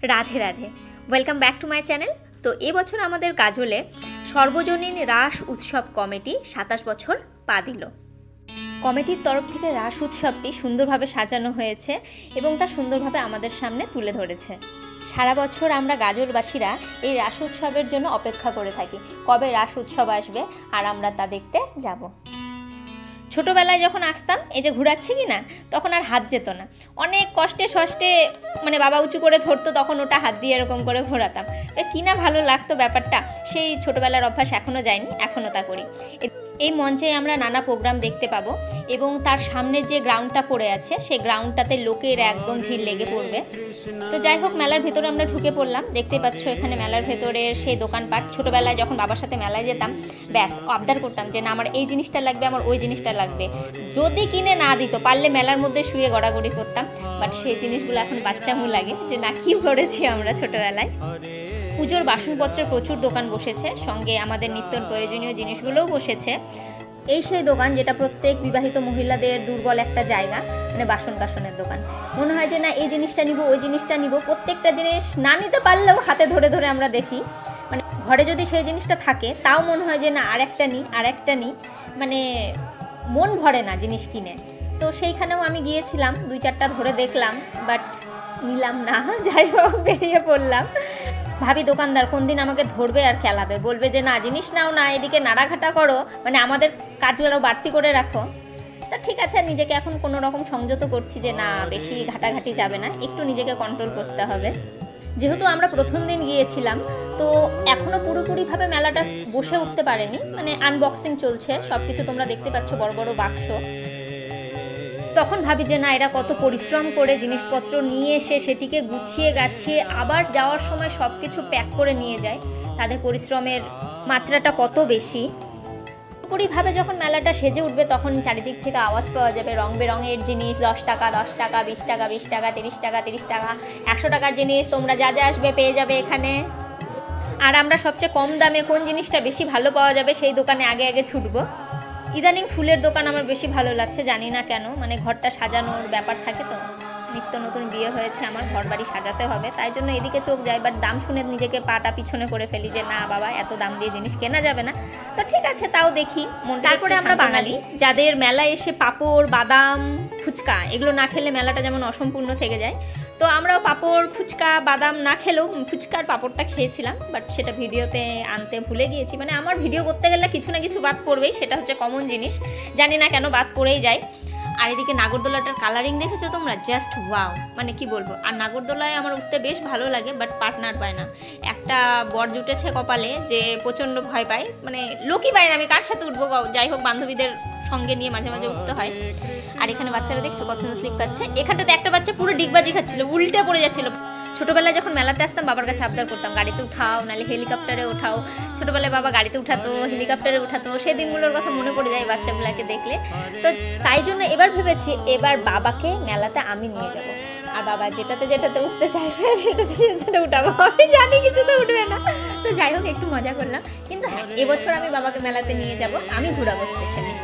Radhe Radhe, welcome back to my channel. তো এবছর আমাদের গাজলে সর্বজনীন রাস উৎসব কমিটি 27 বছর পা দিল। কমিটির তরফ থেকে রাস উৎসবটি সুন্দরভাবে সাজানো হয়েছে এবং তা সুন্দরভাবে আমাদের সামনে তুলে ধরেছে। সারা বছর আমরা গাজলবাসীরা এই রাস উৎসবের জন্য অপেক্ষা করে থাকি, কবে রাস উৎসব আসবে আর আমরা তা দেখতে যাব। ছোটোবেলায় যখন আসতাম, এই যে ঘুরাচ্ছে কি না, তখন আর হাত যেত না, অনেক কষ্টে সষ্টে মানে বাবা উঁচু করে ধরতো, তখন ওটা হাত দিয়ে এরকম করে ঘোরাতাম। কি না ভালো লাগতো ব্যাপারটা। সেই ছোটোবেলার অভ্যাস এখনও যায়নি, এখনও তা করি। এই মঞ্চে আমরা নানা প্রোগ্রাম দেখতে পাবো এবং তার সামনে যে গ্রাউন্ডটা পড়ে আছে সেই গ্রাউন্ডটাতে লোকের একদম ভিড় লেগে পড়বে। তো যাই হোক, মেলার ভেতরে আমরা ঢুকে পড়লাম। দেখতেই পাচ্ছ এখানে মেলার ভেতরে সেই দোকানপাট। ছোটোবেলায় যখন বাবার সাথে মেলায় যেতাম, ব্যাস আবদার করতাম যে না আমার এই জিনিসটা লাগবে, আমার ওই জিনিসটা লাগবে। যদি কিনে না দিত, পারলে মেলার মধ্যে শুয়ে গড়াগড়ি করতাম। বাট সেই জিনিসগুলো এখন বাচ্চামু লাগে যে না কি করেছি আমরা ছোটোবেলায়। পুজোর বাসনপত্রের প্রচুর দোকান বসেছে, সঙ্গে আমাদের নিত্য প্রয়োজনীয় জিনিসগুলোও বসেছে। এই সেই দোকান যেটা প্রত্যেক বিবাহিত মহিলাদের দুর্বল একটা জায়গা, মানে বাসনের দোকান। মনে হয় যে না এই জিনিসটা নিব, ওই জিনিসটা নিব, প্রত্যেকটা জিনিস না নিতে পারলেও হাতে ধরে ধরে আমরা দেখি। মানে ঘরে যদি সেই জিনিসটা থাকে তাও মনে হয় যে না আরেকটা নিই, মানে মন ভরে না জিনিস কিনে। তো সেইখানেও আমি গিয়েছিলাম, 2-4টা ধরে দেখলাম, বাট নিলাম না। যাই হোক, বেরিয়ে পড়লাম। ভাবি দোকানদার কোন দিন আমাকে ধরবে আর খেলাবে, বলবে যে না জিনিস নাও না, এদিকে নাড়াঘাটা করো, মানে আমাদের কাজগুলো বাড়তি করে রাখো। তা ঠিক আছে, নিজেকে এখন কোনো রকম সংযত করছি যে না বেশি ঘাটাঘাটি যাবে না, একটু নিজেকে কন্ট্রোল করতে হবে। যেহেতু আমরা প্রথম দিন গিয়েছিলাম, তো এখনও পুরোপুরিভাবে মেলাটা বসে উঠতে পারেনি, মানে আনবক্সিং চলছে, সব কিছু তোমরা দেখতে পাচ্ছ, বড় বড় বাক্স। তখন ভাবি যে না এরা কত পরিশ্রম করে জিনিসপত্র নিয়ে এসে সেটিকে গুছিয়ে গাছিয়ে আবার যাওয়ার সময় সব কিছু প্যাক করে নিয়ে যায়, তাদের পরিশ্রমের মাত্রাটা কত বেশি। পুরোপুরিভাবে যখন মেলাটা সেজে উঠবে তখন চারিদিক থেকে আওয়াজ পাওয়া যাবে, রং বেরঙের জিনিস 10 টাকা 10 টাকা, 20 টাকা 20 টাকা, 30 টাকা 30 টাকা, 100 টাকার জিনিস তোমরা যা যা আসবে পেয়ে যাবে এখানে। আর আমরা সবচেয়ে কম দামে কোন জিনিসটা বেশি ভালো পাওয়া যাবে সেই দোকানে আগে আগে ছুটবো। ইদানিং ফুলের দোকান আমার বেশি ভালো লাগছে, জানি না কেন, মানে ঘরটা সাজানোর ব্যাপার থাকে তো। নিত্য নতুন বিয়ে হয়েছে, আমার ঘর বাড়ি সাজাতে হবে, তাই জন্য এদিকে চোখ যায়। বাট দাম শুনে নিজেকে পাটা পিছনে করে ফেলি যে না বাবা এত দাম দিয়ে জিনিস কেনা যাবে না। তো ঠিক আছে, তাও দেখি। তারপরে আমরা বাঙালি যাদের মেলায় এসে পাঁপড়, বাদাম, ফুচকা এগুলো না খেলে মেলাটা যেমন অসম্পূর্ণ থেকে যায়, তো আমরাও পাঁপড়, ফুচকা, বাদাম না খেলেও ফুচকার পাঁপড়টা খেয়েছিলাম। বাট সেটা ভিডিওতে আনতে ভুলে গিয়েছি। মানে আমার ভিডিও করতে গেলে কিছু না কিছু বাদ পড়বেই, সেটা হচ্ছে কমন জিনিস, জানি না কেন বাদ পড়েই যায়। আর এদিকে নাগরদোলাটার কালারিং দেখেছো তোমরা, জাস্ট ওয়াও, মানে কি বলবো। আর নাগরদোলায় আমার উঠতে বেশ ভালো লাগে, বাট পার্টনার পায় না। একটা বর জুটেছে কপালে যে প্রচণ্ড ভয় পায়, মানে লোকই পায় না, আমি কার সাথে উঠবো। যাই হোক, বান্ধবীদের সঙ্গে নিয়ে মাঝে মাঝে উঠতে হয়। আর এখানে বাচ্চারা দেখছো কত স্লিপ খাচ্ছে। এখানটাতে একটা বাচ্চা পুরো ডিগবাজি খাচ্ছিল, উল্টে পড়ে যাচ্ছিল। ছোটোবেলায় যখন মেলাতে আসতাম বাবার কাছে আবদার করতাম গাড়িতে উঠাও, নাহলে হেলিকপ্টারে ওঠাও। ছোটোবেলায় বাবা গাড়িতে উঠাতো, হেলিকপ্টারে উঠাতো, সেই দিনগুলোর কথা মনে পড়ে যায় বাচ্চাগুলোকে দেখলে। তো তাই জন্য এবার ভেবেছি এবার বাবাকে মেলাতে আমি নিয়ে যাব। আর বাবা যেটাতে উঠতে চাইবে সেটাতে উঠাবো, আমি জানি কিছুতে উঠবে না। তো যাই হোক, একটু মজা করলাম। কিন্তু হ্যাঁ, এবছর আমি বাবাকে মেলাতে নিয়ে যাব, আমি ঘুরাবো স্পেশালি।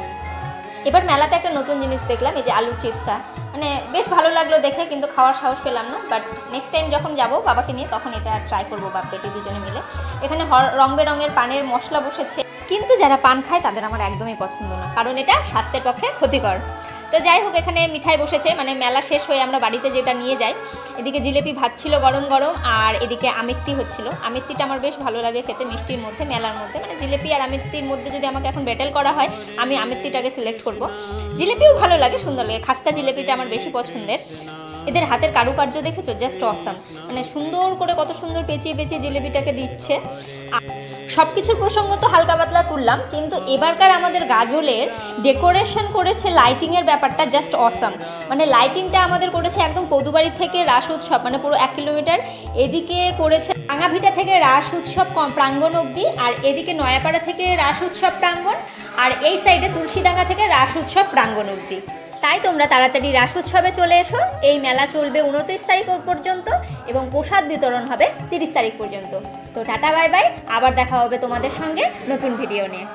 এবার মেলাতে একটা নতুন জিনিস দেখলাম, এই যে আলুর চিপসটা, মানে বেশ ভালো লাগলো দেখে, কিন্তু খাওয়ার সাহস পেলাম না। বাট নেক্সট টাইম যখন যাবো বাবাকে নিয়ে তখন এটা ট্রাই করবো, বাপ বেটি দুজনে মিলে। এখানে রং বেরঙের পানের মশলা বসেছে, কিন্তু যারা পান খায় তাদের আমার একদমই পছন্দ না, কারণ এটা স্বাস্থ্যের পক্ষে ক্ষতিকর। তো যাই হোক, এখানে মিঠাই বসেছে, মানে মেলা শেষ হয়ে আমরা বাড়িতে যেটা নিয়ে যাই। এদিকে জিলেপি ভাজছিল গরম গরম, আর এদিকে আমিত্তি হচ্ছিল। আমিত্তিটা আমার বেশ ভালো লাগে খেতে, মিষ্টির মধ্যে, মেলার মধ্যে। মানে জিলেপি আর আমিত্তির মধ্যে যদি আমাকে এখন ব্যাটেল করা হয়, আমি আমিত্তিটাকে সিলেক্ট করব। জিলেপিও ভালো লাগে, সুন্দর লাগে, খাস্তা জিলেপিটা আমার বেশি পছন্দের। এদের হাতের কারুকার্য দেখেছো, জাস্ট অসাম, মানে সুন্দর করে কত সুন্দর পেঁচিয়ে পেঁচিয়ে জিলেপিটাকে দিচ্ছে। সব কিছুর প্রসঙ্গ তো হালকা পাতলা তুললাম, কিন্তু এবারকার আমাদের গাজলের ডেকোরেশন করেছে, লাইটিংয়ের ব্যাপারটা জাস্ট অসাম। মানে লাইটিংটা আমাদের করেছে একদম কদুবাড়ি থেকে রাস উৎসব, মানে পুরো 1 কিলোমিটার। এদিকে করেছে রাঙাভিটা থেকে রাস উৎসব প্রাঙ্গণ অবধি, আর এদিকে নয়াপাড়া থেকে রাস উৎসব প্রাঙ্গণ, আর এই সাইডে তুলসীডাঙ্গা থেকে রাস উৎসব প্রাঙ্গণ অবধি। তাই তোমরা তাড়াতাড়ি রাস উৎসবে চলে এসো। এই মেলা চলবে 29 তারিখ পর্যন্ত এবং প্রসাদ বিতরণ হবে 30 তারিখ পর্যন্ত। তো টাটা বাই বাই, আবার দেখা হবে তোমাদের সঙ্গে নতুন ভিডিও নিয়ে।